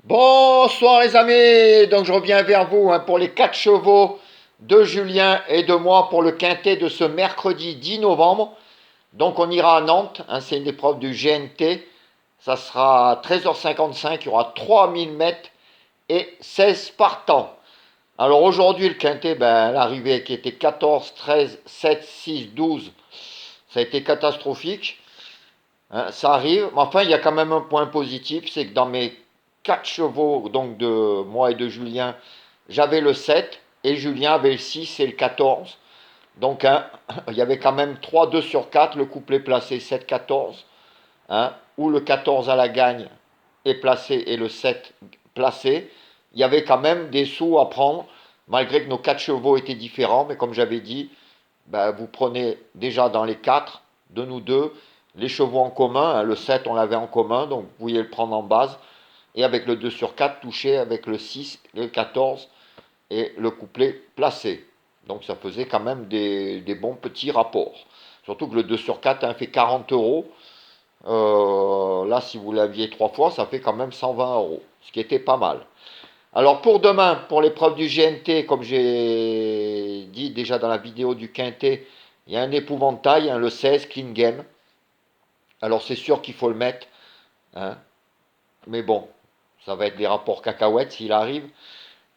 Bonsoir les amis, donc je reviens vers vous pour les 4 chevaux de Julien et de moi pour le quintet de ce mercredi 10 novembre. Donc on ira à Nantes, c'est une épreuve du GNT, ça sera à 13h55, il y aura 3000 mètres et 16 partants. Alors aujourd'hui le quintet, l'arrivée qui était 14, 13, 7, 6, 12, ça a été catastrophique. Ça arrive, mais enfin il y a quand même un point positif, c'est que dans mes 4 chevaux, donc de moi et de Julien, j'avais le 7 et Julien avait le 6 et le 14. Donc il y avait quand même 3 2 sur 4, le couplet placé 7-14, ou le 14 à la gagne est placé et le 7 placé. Il y avait quand même des sous à prendre, malgré que nos 4 chevaux étaient différents, mais comme j'avais dit, vous prenez déjà dans les 4 de nous deux les chevaux en commun. Le 7 on l'avait en commun, donc vous pouviez le prendre en base. Et avec le 2 sur 4 touché avec le 6, le 14 et le couplet placé. Donc ça faisait quand même des bons petits rapports. Surtout que le 2 sur 4 fait 40 euros. Là, si vous l'aviez 3 fois, ça fait quand même 120 euros. Ce qui était pas mal. Alors pour demain, pour l'épreuve du GNT, comme j'ai dit déjà dans la vidéo du Quintet, il y a un épouvantail, le 16, Clean Game. Alors c'est sûr qu'il faut le mettre, hein, mais bon, ça va être des rapports cacahuètes s'il arrive.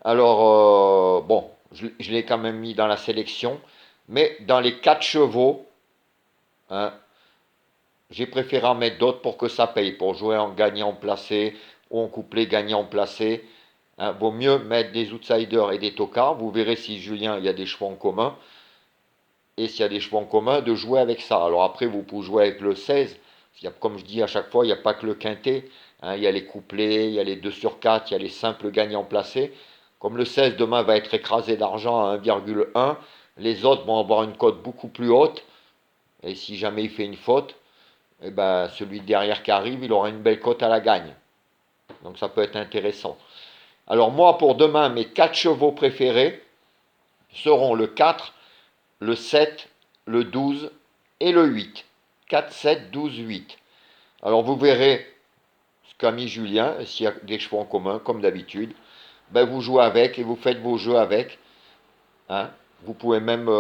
Alors, bon, je l'ai quand même mis dans la sélection, mais dans les 4 chevaux, hein, j'ai préféré en mettre d'autres pour que ça paye, pour jouer en gagnant placé ou en couplet gagnant placé. Vaut mieux mettre des outsiders et des tocards. Vous verrez si Julien, il y a des chevaux en commun. Et s'il y a des chevaux en commun, de jouer avec ça. Alors après, vous pouvez jouer avec le 16. Comme je dis à chaque fois, il n'y a pas que le quintet. Il y a les couplets, il y a les 2 sur 4, il y a les simples gagnants placés. Comme le 16 demain va être écrasé d'argent à 1,1, les autres vont avoir une cote beaucoup plus haute. Et si jamais il fait une faute, celui derrière qui arrive, il aura une belle cote à la gagne. Donc ça peut être intéressant. Alors moi, pour demain, mes 4 chevaux préférés seront le 4, le 7, le 12 et le 8. 4, 7, 12, 8. Alors vous verrez ce qu'a mis Julien, s'il y a des chevaux en commun, comme d'habitude. Vous jouez avec et vous faites vos jeux avec. Hein. Vous pouvez même,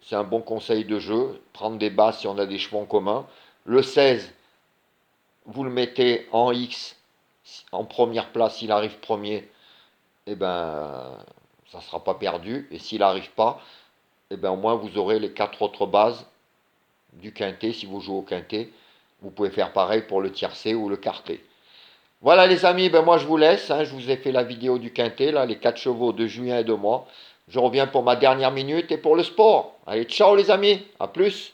c'est un bon conseil de jeu, prendre des bases si on a des chevaux en commun. Le 16, vous le mettez en X, en première place, s'il arrive premier, ça ne sera pas perdu. Et s'il n'arrive pas, au moins vous aurez les 4 autres bases du quintet. Si vous jouez au quintet, vous pouvez faire pareil pour le tiercé ou le quartet. Voilà les amis, moi je vous laisse, je vous ai fait la vidéo du quintet, là, les 4 chevaux de Julien et de moi. Je reviens pour ma dernière minute et pour le sport. Allez, ciao les amis, à plus.